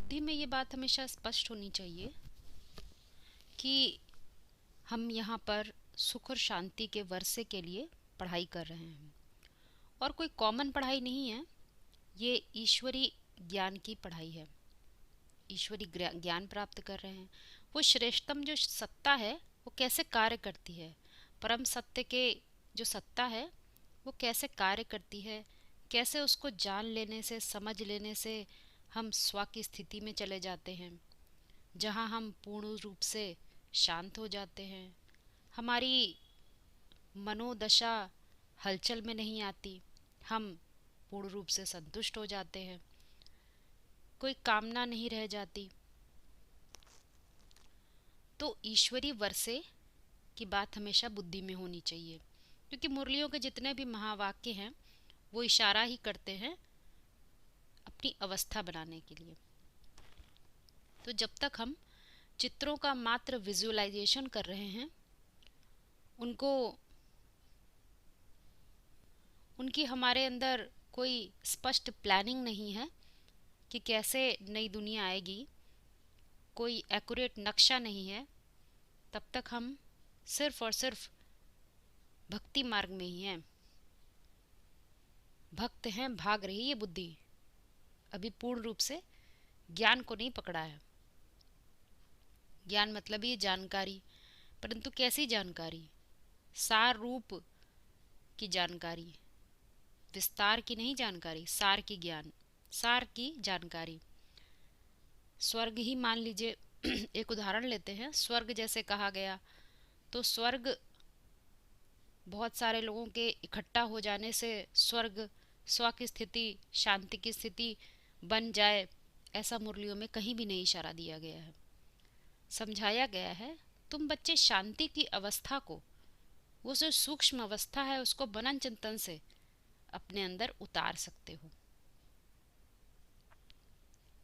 बुद्धि में ये बात हमेशा स्पष्ट होनी चाहिए कि हम यहाँ पर सुख और शांति के वर्षे के लिए पढ़ाई कर रहे हैं और कोई कॉमन पढ़ाई नहीं है। ये ईश्वरी ज्ञान की पढ़ाई है। ईश्वरी ज्ञान प्राप्त कर रहे हैं। वो श्रेष्ठतम जो सत्ता है वो कैसे कार्य करती है, परम सत्य के जो सत्ता है वो कैसे कार्य करती है, कैसे उसको जान लेने से, समझ लेने से हम स्व की स्थिति में चले जाते हैं, जहाँ हम पूर्ण रूप से शांत हो जाते हैं। हमारी मनोदशा हलचल में नहीं आती, हम पूर्ण रूप से संतुष्ट हो जाते हैं, कोई कामना नहीं रह जाती। तो ईश्वरी वर्षे की बात हमेशा बुद्धि में होनी चाहिए, क्योंकि मुरलियों के जितने भी महावाक्य हैं वो इशारा ही करते हैं अपनी अवस्था बनाने के लिए। तो जब तक हम चित्रों का मात्र विजुअलाइजेशन कर रहे हैं, उनकी हमारे अंदर कोई स्पष्ट प्लानिंग नहीं है कि कैसे नई दुनिया आएगी, कोई एक्यूरेट नक्शा नहीं है, तब तक हम सिर्फ और सिर्फ भक्ति मार्ग में ही हैं। भक्त हैं, भाग रही है बुद्धि, अभी पूर्ण रूप से ज्ञान को नहीं पकड़ा है। ज्ञान मतलब ये जानकारी, परंतु कैसी जानकारी? सार रूप की जानकारी, विस्तार की नहीं जानकारी, सार की ज्ञान, सार की जानकारी। स्वर्ग ही मान लीजिए, एक उदाहरण लेते हैं। स्वर्ग जैसे कहा गया, तो स्वर्ग बहुत सारे लोगों के इकट्ठा हो जाने से स्वर्ग स्व की स्थिति, शांति की स्थिति बन जाए, ऐसा मुरलियों में कहीं भी नहीं इशारा दिया गया है। समझाया गया है तुम बच्चे शांति की अवस्था को, वो जो सूक्ष्म अवस्था है, उसको मनन चिंतन से अपने अंदर उतार सकते हो।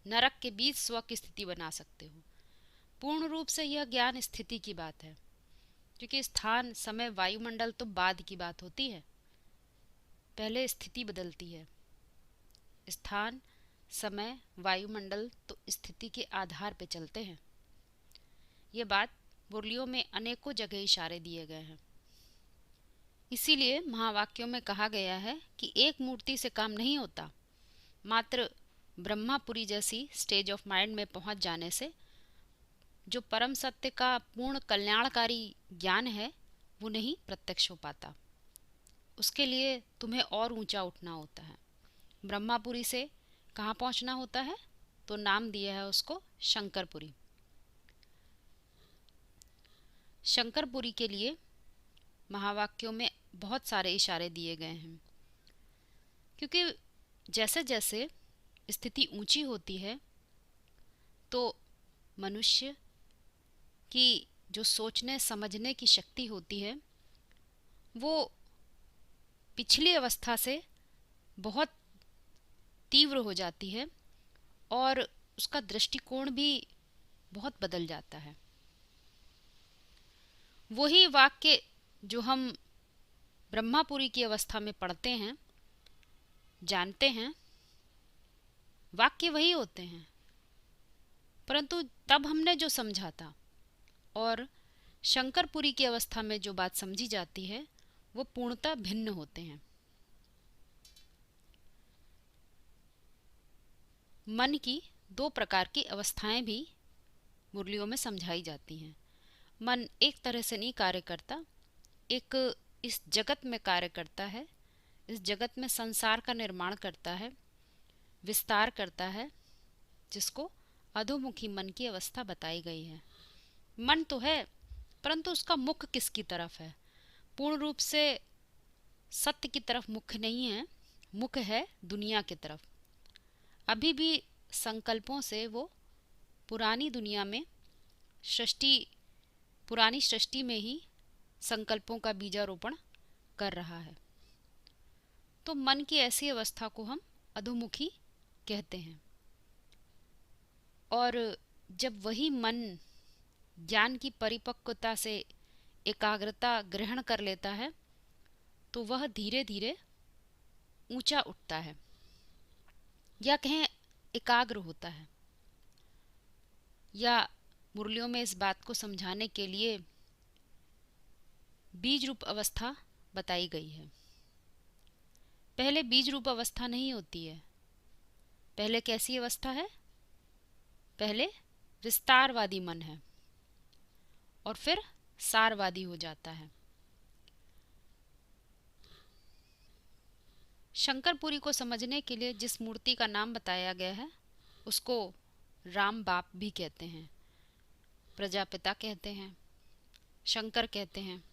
नरक के बीच स्व की स्थिति बना सकते हो। पूर्ण रूप से यह ज्ञान स्थिति की बात है, क्योंकि स्थान, समय, वायुमंडल तो बाद की बात होती है, पहले स्थिति बदलती है। स्थान, समय, वायुमंडल तो स्थिति के आधार पर चलते हैं। ये बात मुरलियों में अनेकों जगह इशारे दिए गए हैं। इसीलिए महावाक्यों में कहा गया है कि एक मूर्ति से काम नहीं होता, मात्र ब्रह्मापुरी जैसी स्टेज ऑफ माइंड में पहुंच जाने से जो परम सत्य का पूर्ण कल्याणकारी ज्ञान है वो नहीं प्रत्यक्ष हो पाता। उसके लिए तुम्हें और ऊंचा उठना होता है। ब्रह्मापुरी से कहाँ पहुंचना होता है? तो नाम दिया है उसको शंकरपुरी। शंकरपुरी के लिए महावाक्यों में बहुत सारे इशारे दिए गए हैं, क्योंकि जैसे जैसे स्थिति ऊंची होती है तो मनुष्य की जो सोचने समझने की शक्ति होती है वो पिछली अवस्था से बहुत तीव्र हो जाती है और उसका दृष्टिकोण भी बहुत बदल जाता है। वही वाक्य जो हम ब्रह्मापुरी की अवस्था में पढ़ते हैं, जानते हैं, वाक्य वही होते हैं, परंतु तब हमने जो समझा था और शंकरपुरी की अवस्था में जो बात समझी जाती है वो पूर्णतः भिन्न होते हैं। मन की दो प्रकार की अवस्थाएं भी मुरलियों में समझाई जाती हैं। मन एक तरह से नहीं कार्य करता, एक इस जगत में कार्य करता है, इस जगत में संसार का निर्माण करता है, विस्तार करता है, जिसको अधोमुखी मन की अवस्था बताई गई है। मन तो है, परंतु उसका मुख किसकी तरफ है? पूर्ण रूप से सत्य की तरफ मुख नहीं है, मुख है दुनिया की तरफ। अभी भी संकल्पों से वो पुरानी दुनिया में पुरानी सृष्टि में ही संकल्पों का बीजारोपण कर रहा है। तो मन की ऐसी अवस्था को हम अधोमुखी कहते हैं। और जब वही मन ज्ञान की परिपक्वता से एकाग्रता ग्रहण कर लेता है तो वह धीरे धीरे ऊंचा उठता है, या कहें एकाग्र होता है। या मुरलियों में इस बात को समझाने के लिए बीज रूप अवस्था बताई गई है। पहले बीज रूप अवस्था नहीं होती है। पहले कैसी अवस्था है? पहले विस्तारवादी मन है और फिर सारवादी हो जाता है। शंकरपुरी को समझने के लिए जिस मूर्ति का नाम बताया गया है उसको राम बाप भी कहते हैं, प्रजापिता कहते हैं, शंकर कहते हैं।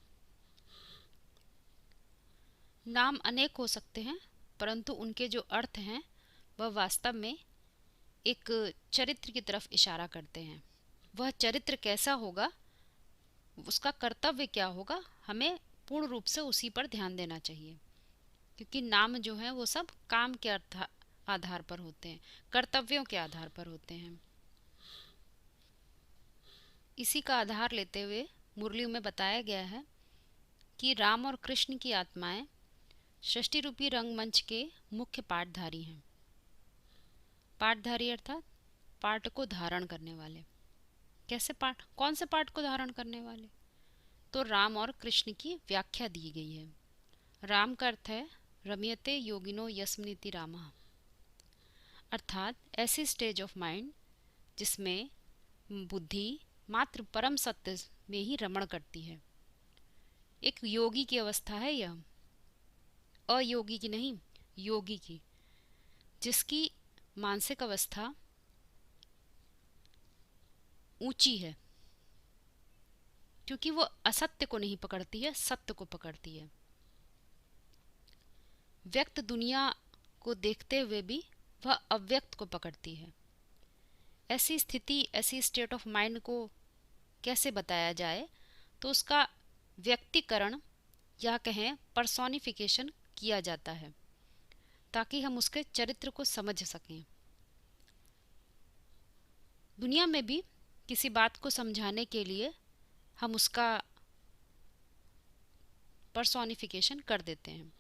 नाम अनेक हो सकते हैं, परंतु उनके जो अर्थ हैं वह वास्तव में एक चरित्र की तरफ इशारा करते हैं। वह चरित्र कैसा होगा, उसका कर्तव्य क्या होगा, हमें पूर्ण रूप से उसी पर ध्यान देना चाहिए, क्योंकि नाम जो है वो सब काम के आधार पर होते हैं, कर्तव्यों के आधार पर होते हैं। इसी का आधार लेते हुए मुरलियों में बताया गया है कि राम और कृष्ण की आत्माएं षष्ठी रूपी रंगमंच के मुख्य पाठधारी हैं। पाठधारी अर्थात पाठ को धारण करने वाले। कैसे पाठ? कौन से पाठ को धारण करने वाले? तो राम और कृष्ण की व्याख्या दी गई है। राम का अर्थ है रम्यते योगिनो यस्मिनिति रामः, अर्थात ऐसी स्टेज ऑफ माइंड जिसमें बुद्धि मात्र परम सत्य में ही रमण करती है। एक योगी की अवस्था है यह, अयोगी की नहीं, योगी की, जिसकी मानसिक अवस्था ऊंची है, क्योंकि वो असत्य को नहीं पकड़ती है, सत्य को पकड़ती है। व्यक्त दुनिया को देखते हुए भी वह अव्यक्त को पकड़ती है। ऐसी स्थिति, ऐसी स्टेट ऑफ माइंड को कैसे बताया जाए? तो उसका व्यक्तिकरण या कहें पर्सोनिफिकेशन किया जाता है ताकि हम उसके चरित्र को समझ सकें। दुनिया में भी किसी बात को समझाने के लिए हम उसका पर्सोनिफिकेशन कर देते हैं।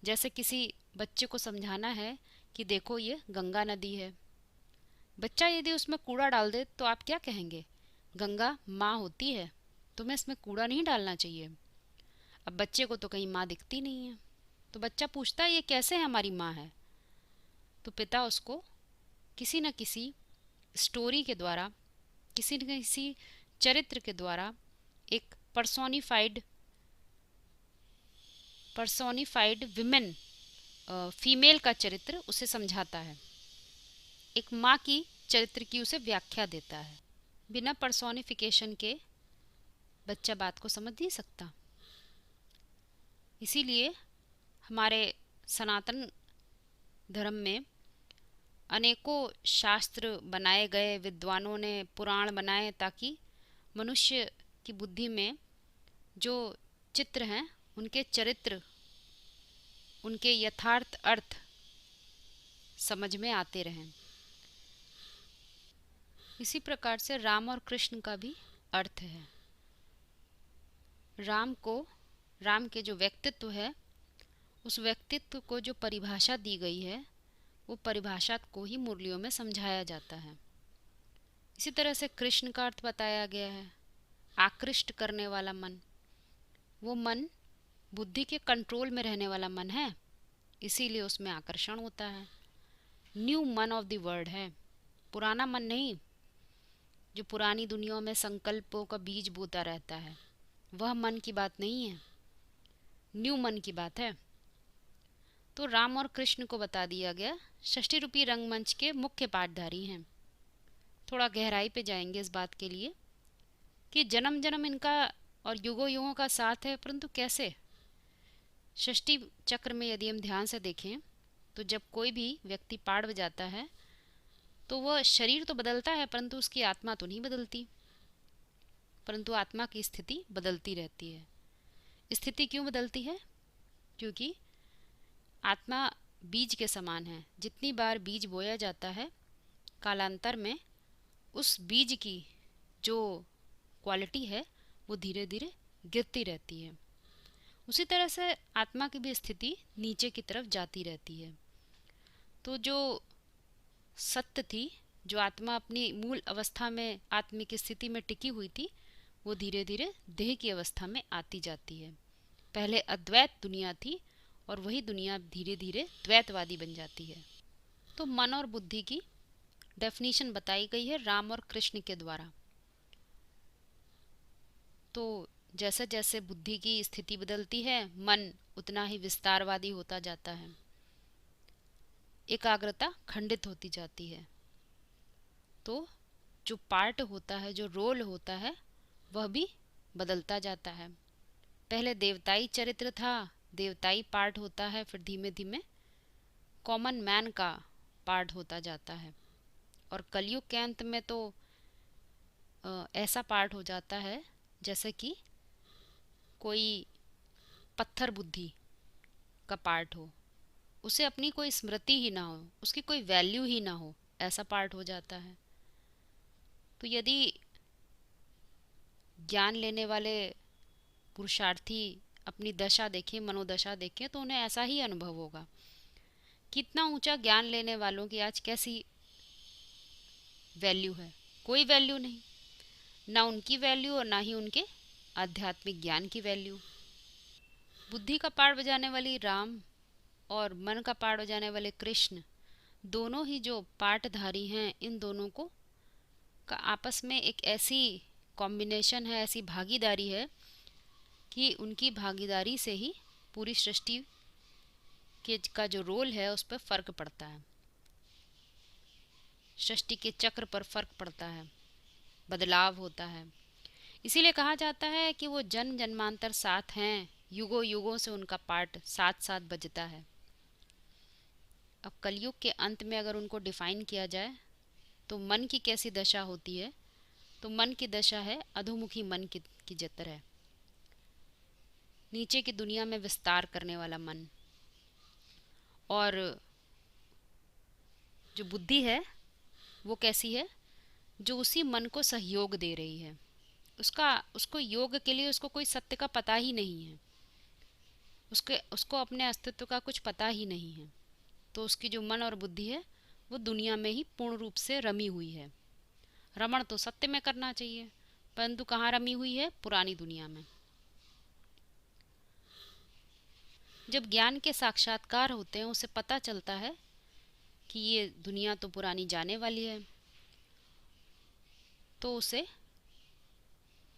जैसे किसी बच्चे को समझाना है कि देखो ये गंगा नदी है। बच्चा यदि उसमें कूड़ा डाल दे तो आप क्या कहेंगे? गंगा माँ होती है, तुम्हें इसमें कूड़ा नहीं डालना चाहिए। अब बच्चे को तो कहीं माँ दिखती नहीं है, तो बच्चा पूछता है ये कैसे हमारी माँ है? तो पिता उसको किसी न किसी स्टोरी के द्वारा, किसी न किसी चरित्र के द्वारा एक पर्सोनिफाइड विमेन, फीमेल का चरित्र उसे समझाता है। एक माँ की चरित्र की उसे व्याख्या देता है। बिना पर्सोनिफिकेशन के बच्चा बात को समझ नहीं सकता। इसीलिए हमारे सनातन धर्म में अनेकों शास्त्र बनाए गए, विद्वानों ने पुराण बनाए ताकि मनुष्य की बुद्धि में जो चित्र हैं उनके चरित्र, उनके यथार्थ अर्थ समझ में आते रहें। इसी प्रकार से राम और कृष्ण का भी अर्थ है। राम के जो व्यक्तित्व है, उस व्यक्तित्व को जो परिभाषा दी गई है वो परिभाषा को ही मुरलियों में समझाया जाता है। इसी तरह से कृष्ण का अर्थ बताया गया है आकृष्ट करने वाला मन। वो मन बुद्धि के कंट्रोल में रहने वाला मन है, इसीलिए उसमें आकर्षण होता है। न्यू मन ऑफ द वर्ड है, पुराना मन नहीं जो पुरानी दुनिया में संकल्पों का बीज बोता रहता है। वह मन की बात नहीं है, न्यू मन की बात है। तो राम और कृष्ण को बता दिया गया षष्ठी रूपी रंगमंच के मुख्य पाठधारी हैं। थोड़ा गहराई पे जाएंगे इस बात के लिए कि जन्म जन्म इनका और युगों युगों का साथ है, परंतु कैसे? षष्ठी चक्र में यदि हम ध्यान से देखें तो जब कोई भी व्यक्ति पाड़ बजाता है तो वह शरीर तो बदलता है परंतु उसकी आत्मा तो नहीं बदलती, परंतु आत्मा की स्थिति बदलती रहती है। स्थिति क्यों बदलती है? क्योंकि आत्मा बीज के समान है। जितनी बार बीज बोया जाता है, कालांतर में उस बीज की जो क्वालिटी है वो धीरे धीरे गिरती रहती है। उसी तरह से आत्मा की भी स्थिति नीचे की तरफ जाती रहती है। तो जो सत्य थी जो आत्मा अपनी मूल अवस्था में आत्मिक स्थिति में टिकी हुई थी, वो धीरे धीरे देह की अवस्था में आती जाती है। पहले अद्वैत दुनिया थी और वही दुनिया धीरे धीरे द्वैतवादी बन जाती है। तो मन और बुद्धि की डेफिनेशन बताई गई है राम और कृष्ण के द्वारा। तो जैसे जैसे बुद्धि की स्थिति बदलती है, मन उतना ही विस्तारवादी होता जाता है, एकाग्रता खंडित होती जाती है। तो जो पार्ट होता है, जो रोल होता है, वह भी बदलता जाता है। पहले देवताई चरित्र था, देवताई पार्ट होता है, फिर धीमे धीमे कॉमन मैन का पार्ट होता जाता है, और कलयुग के अंत में तो ऐसा पार्ट हो जाता है जैसे कि कोई पत्थर बुद्धि का पार्ट हो, उसे अपनी कोई स्मृति ही ना हो, उसकी कोई वैल्यू ही ना हो, ऐसा पार्ट हो जाता है। तो यदि ज्ञान लेने वाले पुरुषार्थी अपनी दशा देखें, मनोदशा देखें, तो उन्हें ऐसा ही अनुभव होगा। कितना ऊंचा ज्ञान लेने वालों की आज कैसी वैल्यू है? कोई वैल्यू नहीं, ना उनकी वैल्यू और ना ही उनके आध्यात्मिक ज्ञान की वैल्यू। बुद्धि का पाठ बजाने वाली राम और मन का पाठ बजाने वाले कृष्ण, दोनों ही जो पाठधारी हैं, इन दोनों को का आपस में एक ऐसी कॉम्बिनेशन है, ऐसी भागीदारी है कि उनकी भागीदारी से ही पूरी सृष्टि के का जो रोल है उस पर फर्क पड़ता है, सृष्टि के चक्र पर फर्क पड़ता है, बदलाव होता है। इसीलिए कहा जाता है कि वो जन्म जन्मांतर साथ हैं, युगों युगों से उनका पार्ट साथ साथ बजता है। अब कलयुग के अंत में अगर उनको डिफाइन किया जाए तो मन की कैसी दशा होती है, तो मन की दशा है अधोमुखी मन की जतर है, नीचे की दुनिया में विस्तार करने वाला मन। और जो बुद्धि है वो कैसी है? जो उसी मन को सहयोग दे रही है, उसको योग के लिए उसको कोई सत्य का पता ही नहीं है, उसको अपने अस्तित्व का कुछ पता ही नहीं है। तो उसकी जो मन और बुद्धि है वो दुनिया में ही पूर्ण रूप से रमी हुई है। रमण तो सत्य में करना चाहिए, परंतु कहाँ रमी हुई है? पुरानी दुनिया में। जब ज्ञान के साक्षात्कार होते हैं, उसे पता चलता है कि ये दुनिया तो पुरानी जाने वाली है, तो उसे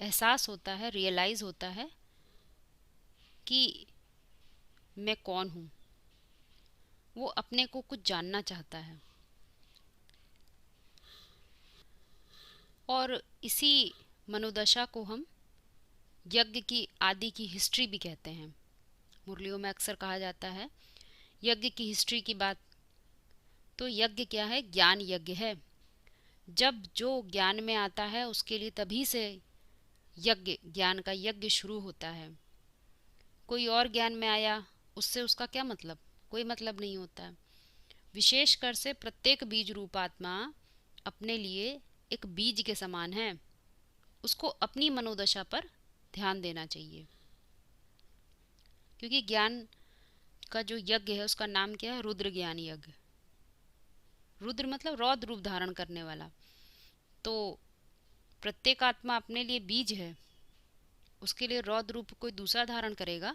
एहसास होता है, रियलाइज होता है कि मैं कौन हूँ। वो अपने को कुछ जानना चाहता है, और इसी मनोदशा को हम यज्ञ की आदि की हिस्ट्री भी कहते हैं। मुरलियों में अक्सर कहा जाता है यज्ञ की हिस्ट्री की बात। तो यज्ञ क्या है? ज्ञान यज्ञ है। जब जो ज्ञान में आता है उसके लिए तभी से यज्ञ, ज्ञान का यज्ञ शुरू होता है। कोई और ज्ञान में आया, उससे उसका क्या मतलब? कोई मतलब नहीं होता है। विशेषकर से प्रत्येक बीज रूप आत्मा अपने लिए एक बीज के समान है, उसको अपनी मनोदशा पर ध्यान देना चाहिए। क्योंकि ज्ञान का जो यज्ञ है उसका नाम क्या है? रुद्र ज्ञान यज्ञ। रुद्र मतलब रौद्र रूप धारण करने वाला। तो प्रत्येक आत्मा अपने लिए बीज है, उसके लिए रौद्र रूप कोई दूसरा धारण करेगा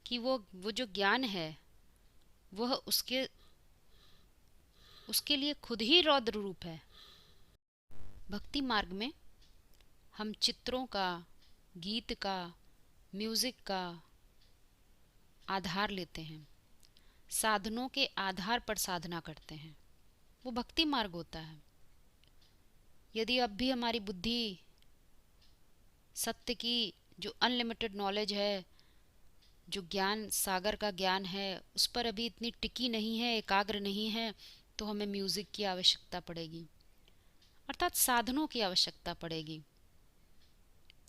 कि वो जो ज्ञान है वह उसके लिए खुद ही रौद्र रूप है। भक्ति मार्ग में हम चित्रों का, गीत का, म्यूजिक का आधार लेते हैं, साधनों के आधार पर साधना करते हैं, वो भक्ति मार्ग होता है। यदि अब भी हमारी बुद्धि सत्य की जो अनलिमिटेड नॉलेज है, जो ज्ञान सागर का ज्ञान है, उस पर अभी इतनी टिकी नहीं है, एकाग्र नहीं है, तो हमें म्यूजिक की आवश्यकता पड़ेगी, अर्थात साधनों की आवश्यकता पड़ेगी।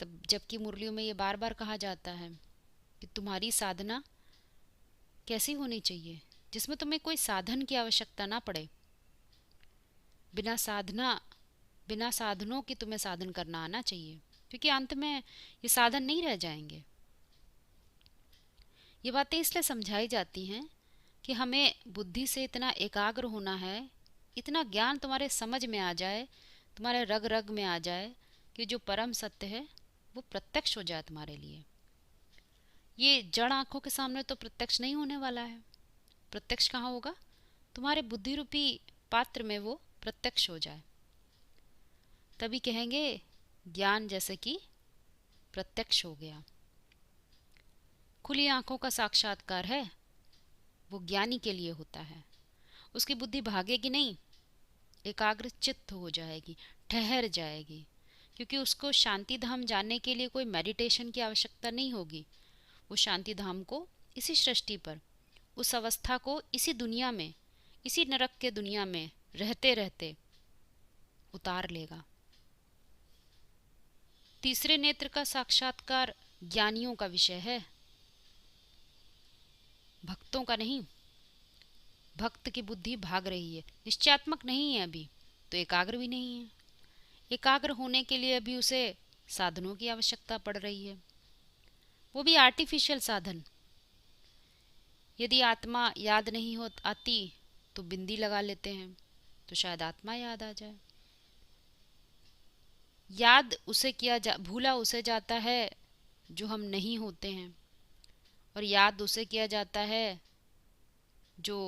तब जबकि मुरलियों में ये बार बार कहा जाता है कि तुम्हारी साधना कैसी होनी चाहिए, जिसमें तुम्हें कोई साधन की आवश्यकता ना पड़े। बिना साधनों की तुम्हें साधन करना आना चाहिए, क्योंकि अंत में ये साधन नहीं रह जाएंगे। ये बातें इसलिए समझाई जाती हैं कि हमें बुद्धि से इतना एकाग्र होना है, इतना ज्ञान तुम्हारे समझ में आ जाए, तुम्हारे रग रग में आ जाए कि जो परम सत्य है वो प्रत्यक्ष हो जाए तुम्हारे लिए। ये जड़ आंखों के सामने तो प्रत्यक्ष नहीं होने वाला है। प्रत्यक्ष कहाँ होगा? तुम्हारे बुद्धि रूपी पात्र में वो प्रत्यक्ष हो जाए, तभी कहेंगे ज्ञान जैसे कि प्रत्यक्ष हो गया। खुली आंखों का साक्षात्कार है वो ज्ञानी के लिए होता है। उसकी बुद्धि भागेगी नहीं, एकाग्र चित्त हो जाएगी, ठहर जाएगी, क्योंकि उसको शांति धाम जानने के लिए कोई मेडिटेशन की आवश्यकता नहीं होगी। वो शांति धाम को इसी सृष्टि पर, उस अवस्था को इसी दुनिया में, इसी नरक के दुनिया में रहते रहते उतार लेगा। तीसरे नेत्र का साक्षात्कार ज्ञानियों का विषय है, भक्तों का नहीं। भक्त की बुद्धि भाग रही है, निश्चयात्मक नहीं है अभी, तो एकाग्र भी नहीं है। एकाग्र होने के लिए अभी उसे साधनों की आवश्यकता पड़ रही है, वो भी आर्टिफिशियल साधन। यदि आत्मा याद नहीं हो आती तो बिंदी लगा लेते हैं, तो शायद आत्मा याद आ जाए। याद उसे भूला उसे जाता है जो हम नहीं होते हैं, और याद उसे किया जाता है जो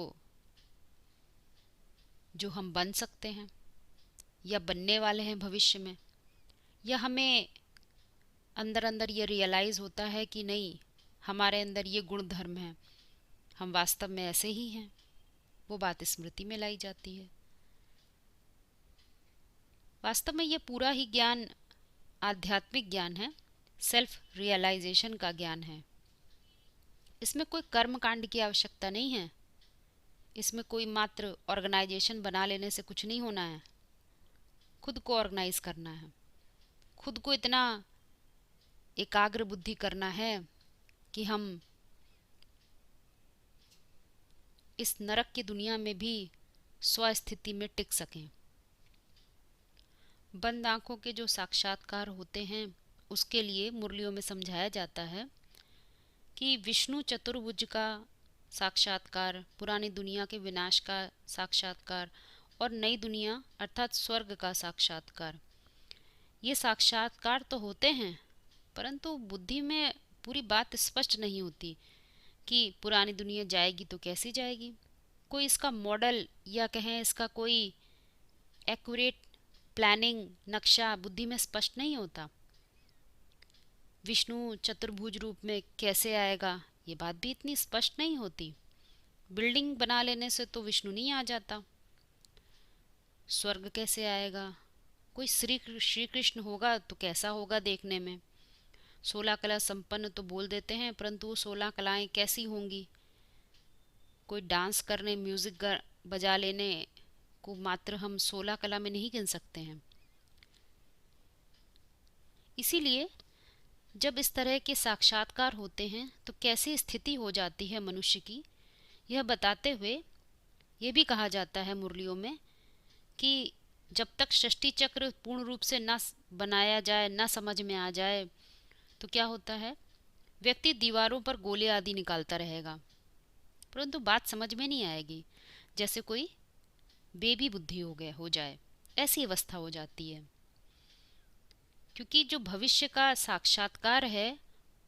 जो हम बन सकते हैं या बनने वाले हैं भविष्य में। या हमें अंदर अंदर ये रियलाइज़ होता है कि नहीं, हमारे अंदर ये गुण धर्म है, हम वास्तव में ऐसे ही हैं। वो बात स्मृति में लाई जाती है। वास्तव में ये पूरा ही ज्ञान आध्यात्मिक ज्ञान है, सेल्फ रियलाइजेशन का ज्ञान है। इसमें कोई कर्म कांड की आवश्यकता नहीं है, इसमें कोई मात्र ऑर्गेनाइजेशन बना लेने से कुछ नहीं होना है। खुद को ऑर्गेनाइज करना है, खुद को इतना एकाग्र बुद्धि करना है कि हम इस नरक की दुनिया में भी स्वस्थिति में टिक सकें। बंद आंखों के जो साक्षात्कार होते हैं उसके लिए मुरलियों में समझाया जाता है कि विष्णु चतुर्भुज का साक्षात्कार, पुरानी दुनिया के विनाश का साक्षात्कार और नई दुनिया अर्थात स्वर्ग का साक्षात्कार, ये साक्षात्कार तो होते हैं, परंतु बुद्धि में पूरी बात स्पष्ट नहीं होती कि पुरानी दुनिया जाएगी तो कैसी जाएगी। कोई इसका मॉडल या कहें इसका कोई एक्यूरेट प्लानिंग नक्शा बुद्धि में स्पष्ट नहीं होता। विष्णु चतुर्भुज रूप में कैसे आएगा ये बात भी इतनी स्पष्ट नहीं होती। बिल्डिंग बना लेने से तो विष्णु नहीं आ जाता। स्वर्ग कैसे आएगा? कोई श्री कृष्ण होगा तो कैसा होगा देखने में? 16 कला संपन्न तो बोल देते हैं, परंतु वो 16 कलाएं कैसी होंगी? कोई डांस करने, म्यूजिक बजा लेने को मात्र हम 16 कला में नहीं गिन सकते हैं। इसीलिए जब इस तरह के साक्षात्कार होते हैं तो कैसी स्थिति हो जाती है मनुष्य की, यह बताते हुए ये भी कहा जाता है मुरलियों में कि जब तक सृष्टि चक्र पूर्ण रूप से न बनाया जाए, न समझ में आ जाए, तो क्या होता है, व्यक्ति दीवारों पर गोले आदि निकालता रहेगा, परंतु बात समझ में नहीं आएगी। जैसे कोई बेबी बुद्धि हो जाए, ऐसी अवस्था हो जाती है। क्योंकि जो भविष्य का साक्षात्कार है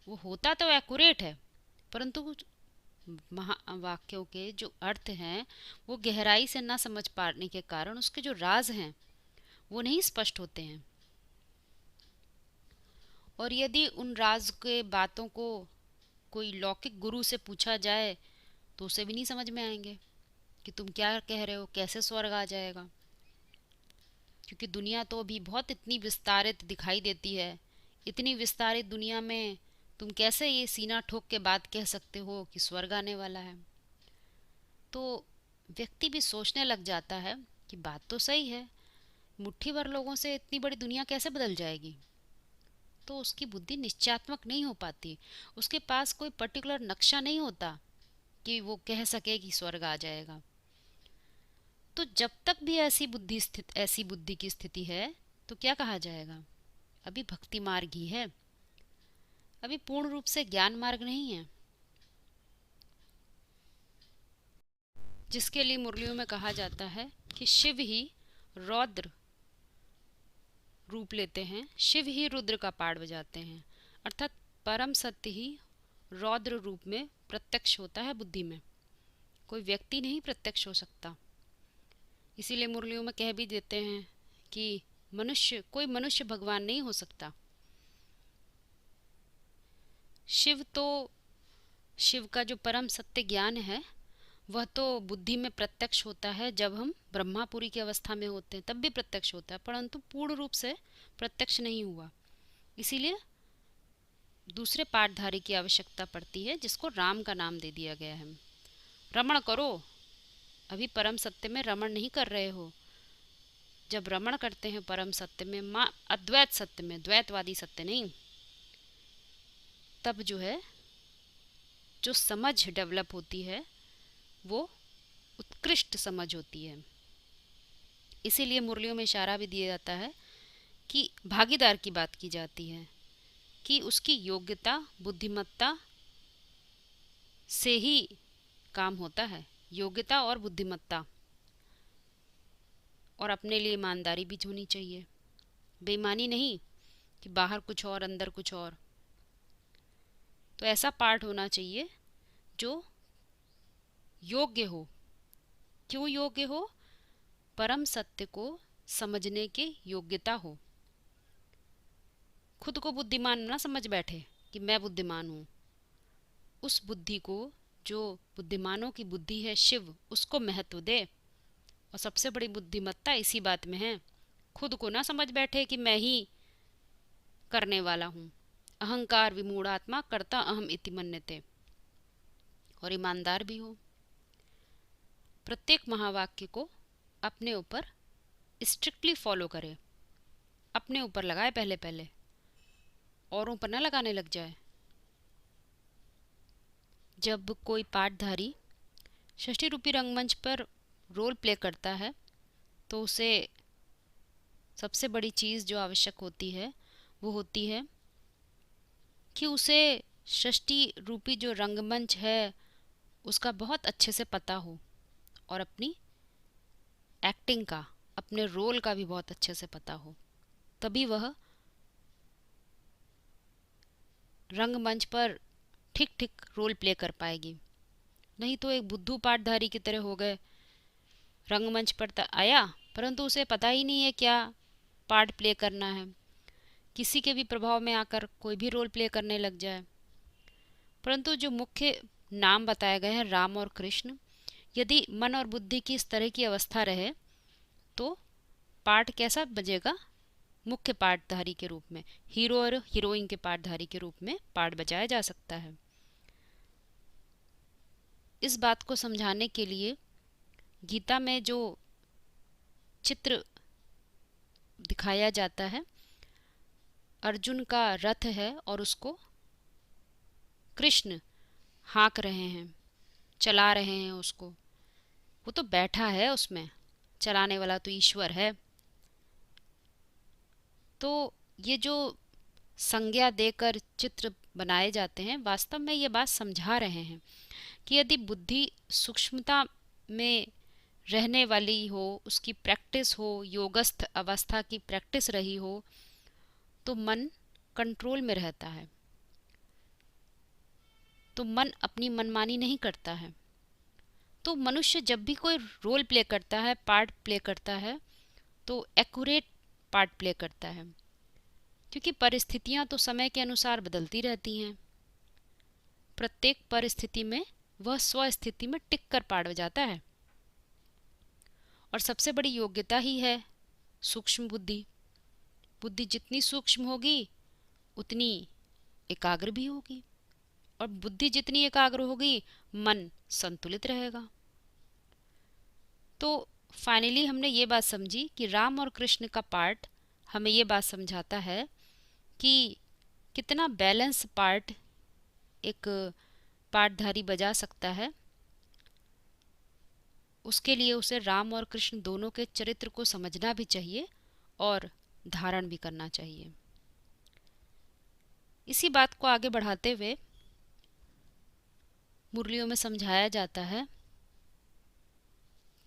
वो होता तो एक्यूरेट है, परंतु वाक्यों के जो अर्थ हैं वो गहराई से ना समझ पाने के कारण उसके जो राज हैं वो नहीं स्पष्ट होते हैं। और यदि उन राज के बातों को कोई लौकिक गुरु से पूछा जाए तो उसे भी नहीं समझ में आएंगे कि तुम क्या कह रहे हो, कैसे स्वर्ग आ जाएगा। क्योंकि दुनिया तो अभी बहुत इतनी विस्तारित दिखाई देती है, इतनी विस्तारित दुनिया में तुम कैसे ये सीना ठोक के बात कह सकते हो कि स्वर्ग आने वाला है। तो व्यक्ति भी सोचने लग जाता है कि बात तो सही है, मुट्ठी भर लोगों से इतनी बड़ी दुनिया कैसे बदल जाएगी। तो उसकी बुद्धि निश्चयात्मक नहीं हो पाती, उसके पास कोई पर्टिकुलर नक्शा नहीं होता कि वो कह सके कि स्वर्ग आ जाएगा। तो जब तक भी ऐसी बुद्धि की स्थिति है तो क्या कहा जाएगा, अभी भक्ति मार्ग ही है, अभी पूर्ण रूप से ज्ञान मार्ग नहीं है। जिसके लिए मुरलियों में कहा जाता है कि शिव ही रौद्र रूप लेते हैं, शिव ही रुद्र का पाठ बजाते हैं, अर्थात परम सत्य ही रौद्र रूप में प्रत्यक्ष होता है बुद्धि में, कोई व्यक्ति नहीं प्रत्यक्ष हो सकता। इसीलिए मुरलियों में कह भी देते हैं कि कोई मनुष्य भगवान नहीं हो सकता। शिव का जो परम सत्य ज्ञान है वह तो बुद्धि में प्रत्यक्ष होता है, जब हम ब्रह्मापुरी की अवस्था में होते हैं तब भी प्रत्यक्ष होता है, परंतु पूर्ण रूप से प्रत्यक्ष नहीं हुआ। इसीलिए दूसरे पाठधारी की आवश्यकता पड़ती है, जिसको राम का नाम दे दिया गया है। रमण करो, अभी परम सत्य में रमण नहीं कर रहे हो। जब रमण करते हैं परम सत्य में, माँ अद्वैत सत्य में, द्वैतवादी सत्य नहीं, तब जो है जो समझ डेवलप होती है वो उत्कृष्ट समझ होती है। इसीलिए मुरलियों में इशारा भी दिया जाता है कि भागीदार की बात की जाती है कि उसकी योग्यता बुद्धिमत्ता से ही काम होता है, योग्यता और बुद्धिमत्ता, और अपने लिए ईमानदारी भी होनी चाहिए, बेईमानी नहीं कि बाहर कुछ और अंदर कुछ और। तो ऐसा पाठ होना चाहिए जो योग्य हो। क्यों योग्य हो? परम सत्य को समझने की योग्यता हो। खुद को बुद्धिमान ना समझ बैठे कि मैं बुद्धिमान हूँ। उस बुद्धि को, जो बुद्धिमानों की बुद्धि है शिव, उसको महत्व दे। और सबसे बड़ी बुद्धिमत्ता इसी बात में है, खुद को ना समझ बैठे कि मैं ही करने वाला हूँ। अहंकार विमूढ़ात्मा कर्ता अहम इति मन्यते। और ईमानदार भी हो। प्रत्येक महावाक्य को अपने ऊपर स्ट्रिक्टली फॉलो करे, अपने ऊपर लगाए, पहले पहले औरों पर न लगाने लग जाए। जब कोई पाठधारी षष्ठी रूपी रंगमंच पर रोल प्ले करता है तो उसे सबसे बड़ी चीज़ जो आवश्यक होती है वो होती है कि उसे षष्ठी रूपी जो रंगमंच है उसका बहुत अच्छे से पता हो, और अपनी एक्टिंग का, अपने रोल का भी बहुत अच्छे से पता हो। तभी वह रंगमंच पर ठीक ठीक रोल प्ले कर पाएगी। नहीं तो एक बुद्धू पाठधारी की तरह हो गए, रंगमंच पर आया परंतु उसे पता ही नहीं है क्या पार्ट प्ले करना है, किसी के भी प्रभाव में आकर कोई भी रोल प्ले करने लग जाए। परंतु जो मुख्य नाम बताए गए हैं राम और कृष्ण, यदि मन और बुद्धि की इस तरह की अवस्था रहे तो पार्ट कैसा बजेगा? मुख्य पाठधारी के रूप में, हीरो और हीरोइन के पाठधारी के रूप में पार्ट बजाया जा सकता है। इस बात को समझाने के लिए गीता में जो चित्र दिखाया जाता है, अर्जुन का रथ है और उसको कृष्ण हाँक रहे हैं, चला रहे हैं उसको। वो तो बैठा है उसमें, चलाने वाला तो ईश्वर है। तो ये जो संज्ञा देकर चित्र बनाए जाते हैं, वास्तव में ये बात समझा रहे हैं कि यदि बुद्धि सूक्ष्मता में रहने वाली हो, उसकी प्रैक्टिस हो, योगस्थ अवस्था की प्रैक्टिस रही हो, तो मन कंट्रोल में रहता है, तो मन अपनी मनमानी नहीं करता है। तो मनुष्य जब भी कोई रोल प्ले करता है, पार्ट प्ले करता है, तो एक्यूरेट पार्ट प्ले करता है, क्योंकि परिस्थितियां तो समय के अनुसार बदलती रहती हैं। प्रत्येक परिस्थिति में वह स्वस्थिति में टिक कर पार जाता है। और सबसे बड़ी योग्यता ही है सूक्ष्म बुद्धि। बुद्धि जितनी सूक्ष्म होगी उतनी एकाग्र भी होगी, और बुद्धि जितनी एकाग्र होगी मन संतुलित रहेगा। तो फाइनली हमने ये बात समझी कि राम और कृष्ण का पार्ट हमें ये बात समझाता है कि कितना बैलेंस पार्ट एक पाठधारी बजा सकता है। उसके लिए उसे राम और कृष्ण दोनों के चरित्र को समझना भी चाहिए और धारण भी करना चाहिए। इसी बात को आगे बढ़ाते हुए मुरलियों में समझाया जाता है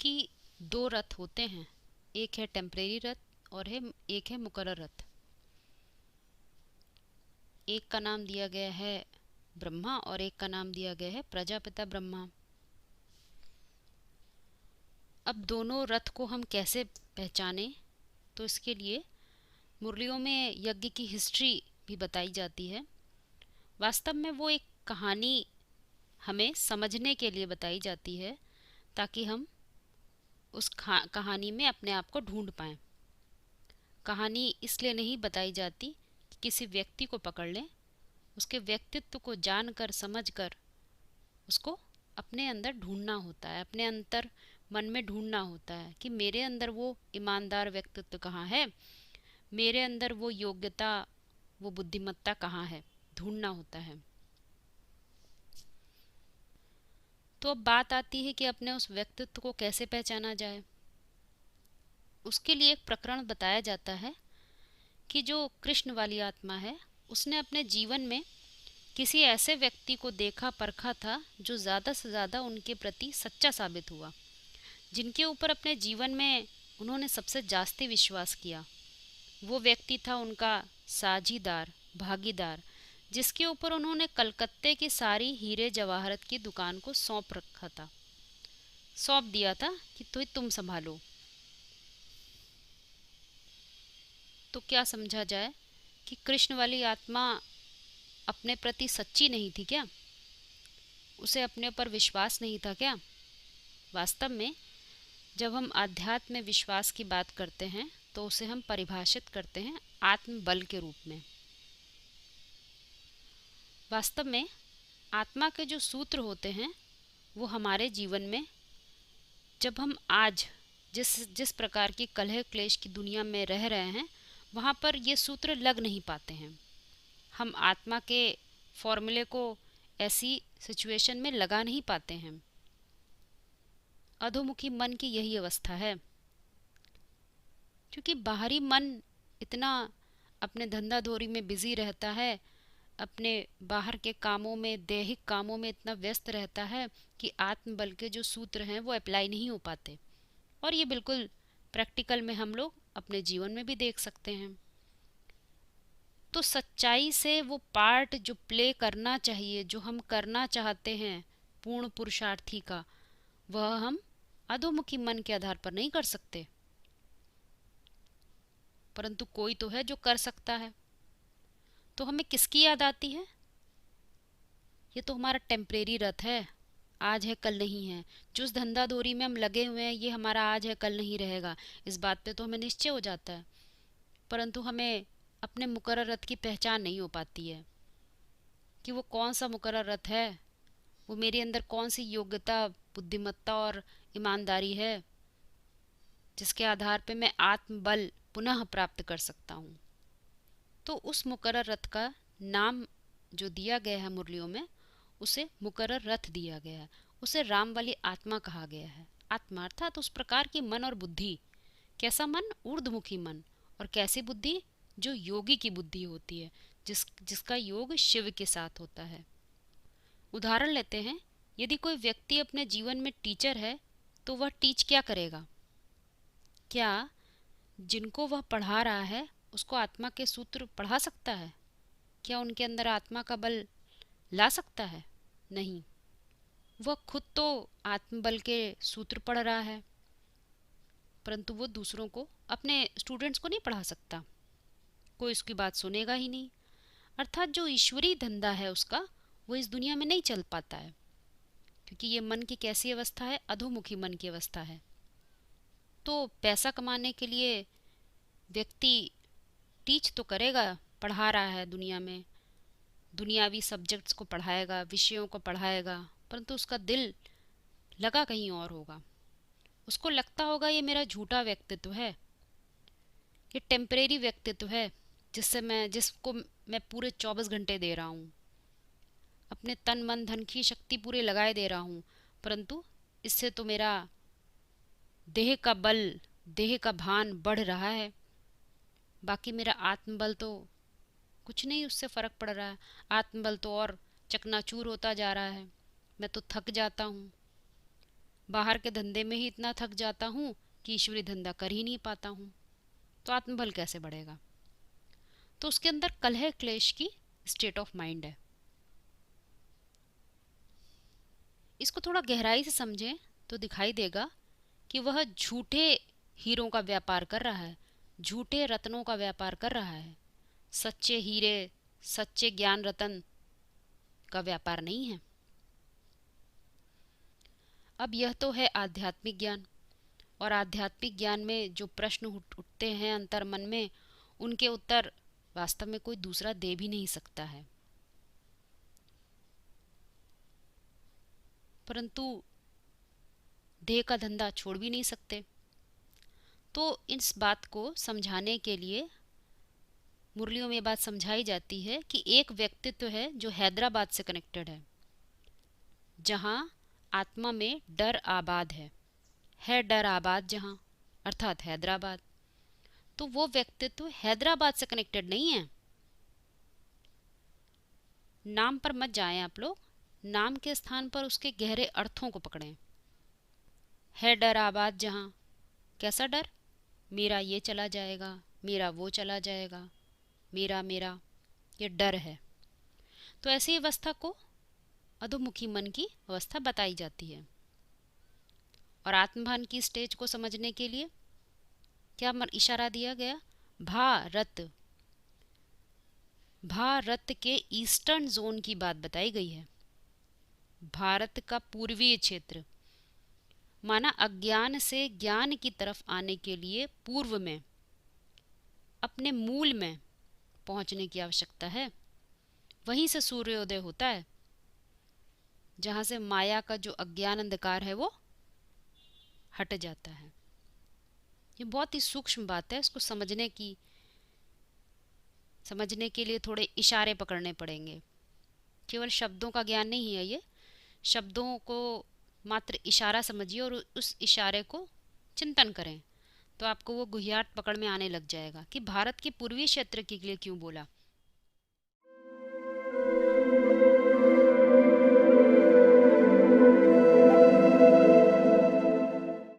कि दो रथ होते हैं, एक है टेम्परेरी रथ और एक है मुकर्रर रथ। एक का नाम दिया गया है ब्रह्मा और एक का नाम दिया गया है प्रजापिता ब्रह्मा। अब दोनों रथ को हम कैसे पहचाने, तो इसके लिए मुरलियों में यज्ञ की हिस्ट्री भी बताई जाती है। वास्तव में वो एक कहानी हमें समझने के लिए बताई जाती है, ताकि हम उस कहानी में अपने आप को ढूंढ पाएं। कहानी इसलिए नहीं बताई जाती कि किसी व्यक्ति को पकड़ लें, उसके व्यक्तित्व को जानकर समझकर उसको अपने अंदर ढूंढना होता है, अपने अंतर मन में ढूंढना होता है कि मेरे अंदर वो ईमानदार व्यक्तित्व कहाँ है, मेरे अंदर वो योग्यता, वो बुद्धिमत्ता कहाँ है, ढूंढना होता है। तो अब बात आती है कि अपने उस व्यक्तित्व को कैसे पहचाना जाए। उसके लिए एक प्रकरण बताया जाता है कि जो कृष्ण वाली आत्मा है, उसने अपने जीवन में किसी ऐसे व्यक्ति को देखा परखा था जो ज़्यादा से ज़्यादा उनके प्रति सच्चा साबित हुआ, जिनके ऊपर अपने जीवन में उन्होंने सबसे जास्ती विश्वास किया। वो व्यक्ति था उनका साझीदार, भागीदार, जिसके ऊपर उन्होंने कलकत्ते की सारी हीरे जवाहरत की दुकान को सौंप दिया था कि तो तुम संभालो। तो क्या समझा जाए कि कृष्ण वाली आत्मा अपने प्रति सच्ची नहीं थी क्या? उसे अपने ऊपर विश्वास नहीं था क्या? वास्तव में जब हम आध्यात्म में विश्वास की बात करते हैं तो उसे हम परिभाषित करते हैं आत्मबल के रूप में। वास्तव में आत्मा के जो सूत्र होते हैं वो हमारे जीवन में, जब हम आज जिस प्रकार की कलह क्लेश की दुनिया में रह रहे हैं, वहाँ पर ये सूत्र लग नहीं पाते हैं। हम आत्मा के फॉर्मूले को ऐसी सिचुएशन में लगा नहीं पाते हैं। अधोमुखी मन की यही अवस्था है, क्योंकि बाहरी मन इतना अपने धंधाधोरी में बिजी रहता है, अपने बाहर के कामों में, दैहिक कामों में इतना व्यस्त रहता है कि आत्मबल के जो सूत्र हैं वो अप्लाई नहीं हो पाते। और ये बिल्कुल प्रैक्टिकल में हम लोग अपने जीवन में भी देख सकते हैं। तो सच्चाई से वो पार्ट जो प्ले करना चाहिए, जो हम करना चाहते हैं पूर्ण पुरुषार्थी का, वह हम अधोमुखी मन के आधार पर नहीं कर सकते, परंतु कोई तो है जो कर सकता है। तो हमें किसकी याद आती है? ये तो हमारा टेम्परेरी रथ है, आज है कल नहीं है। जो उस धंधाधोरी में हम लगे हुए हैं, ये हमारा आज है कल नहीं रहेगा, इस बात पे तो हमें निश्चय हो जाता है, परंतु हमें अपने मुकर्रर रथ की पहचान नहीं हो पाती है कि वो कौन सा मुकर्रर रथ है, वो मेरे अंदर कौन सी योग्यता, बुद्धिमत्ता और ईमानदारी है जिसके आधार पे मैं आत्मबल पुनः प्राप्त कर सकता हूँ। तो उस मुकर्रर रथ का नाम जो दिया गया है मुरलियों में, उसे मुकर्रर रथ दिया गया है। उसे राम वाली आत्मा कहा गया है। आत्मा अर्थात उस प्रकार की मन और बुद्धि। कैसा मन? ऊर्ध्वमुखी मन। और कैसी बुद्धि? जो योगी की बुद्धि होती है, जिसका योग शिव के साथ होता है। उदाहरण लेते हैं, यदि कोई व्यक्ति अपने जीवन में टीचर है तो वह टीच क्या करेगा? क्या जिनको वह पढ़ा रहा है उसको आत्मा के सूत्र पढ़ा सकता है? क्या उनके अंदर आत्मा का बल ला सकता है? नहीं। वह खुद तो आत्मबल के सूत्र पढ़ रहा है, परंतु वो दूसरों को, अपने स्टूडेंट्स को नहीं पढ़ा सकता। कोई उसकी बात सुनेगा ही नहीं। अर्थात जो ईश्वरीय धंधा है उसका, वो इस दुनिया में नहीं चल पाता है, क्योंकि ये मन की कैसी अवस्था है? अधोमुखी मन की अवस्था है। तो पैसा कमाने के लिए व्यक्ति टीच तो करेगा, पढ़ा रहा है दुनिया में, दुनियावी सब्जेक्ट्स को पढ़ाएगा, विषयों को पढ़ाएगा, परंतु उसका दिल लगा कहीं और होगा। उसको लगता होगा ये मेरा झूठा व्यक्तित्व है, ये टेम्परेरी व्यक्तित्व है, जिसको मैं पूरे 24 घंटे दे रहा हूँ, अपने तन मन धन की शक्ति पूरे लगाए दे रहा हूँ, परंतु इससे तो मेरा देह का बल, देह का भान बढ़ रहा है, बाकी मेरा आत्मबल तो कुछ नहीं उससे फर्क पड़ रहा है। आत्मबल तो और चकनाचूर होता जा रहा है, मैं तो थक जाता हूँ। बाहर के धंधे में ही इतना थक जाता हूँ कि ईश्वरी धंधा कर ही नहीं पाता हूँ, तो आत्मबल कैसे बढ़ेगा? तो उसके अंदर कलह क्लेश की स्टेट ऑफ माइंड है। इसको थोड़ा गहराई से समझें तो दिखाई देगा कि वह झूठे हीरों का व्यापार कर रहा है, झूठे रत्नों का व्यापार कर रहा है। सच्चे हीरे, सच्चे ज्ञान रतन का व्यापार नहीं है। अब यह तो है आध्यात्मिक ज्ञान, और आध्यात्मिक ज्ञान में जो प्रश्न उठते हैं अंतर मन में, उनके उत्तर वास्तव में कोई दूसरा दे भी नहीं सकता है। परंतु देह का धंधा छोड़ भी नहीं सकते। तो इस बात को समझाने के लिए मुरलियों में बात समझाई जाती है कि एक व्यक्तित्व है जो हैदराबाद से कनेक्टेड जहाँ आत्मा में डर आबाद है डर आबाद जहाँ, अर्थात हैदराबाद। तो वो व्यक्तित्व हैदराबाद से कनेक्टेड नहीं है। नाम पर मत जाएं आप लोग, नाम के स्थान पर उसके गहरे अर्थों को पकड़ें। है डर आबाद जहाँ, कैसा डर? मेरा ये चला जाएगा, मेरा वो चला जाएगा, मेरा मेरा, ये डर है। तो ऐसी अवस्था को अधोमुखी मन की अवस्था बताई जाती है। और आत्मभान की स्टेज को समझने के लिए क्या इशारा दिया गया? भारत, भारत के ईस्टर्न जोन की बात बताई गई है। भारत का पूर्वीय क्षेत्र, माना अज्ञान से ज्ञान की तरफ आने के लिए पूर्व में, अपने मूल में पहुंचने की आवश्यकता है। वहीं से सूर्योदय होता है, जहां से माया का जो अज्ञान अंधकार है वो हट जाता है। ये बहुत ही सूक्ष्म बात है, इसको समझने के लिए थोड़े इशारे पकड़ने पड़ेंगे। केवल शब्दों का ज्ञान नहीं है ये, शब्दों को मात्र इशारा समझिए और उस इशारे को चिंतन करें, तो आपको वो गुहियाट पकड़ में आने लग जाएगा कि भारत के पूर्वी क्षेत्र के लिए क्यों बोला।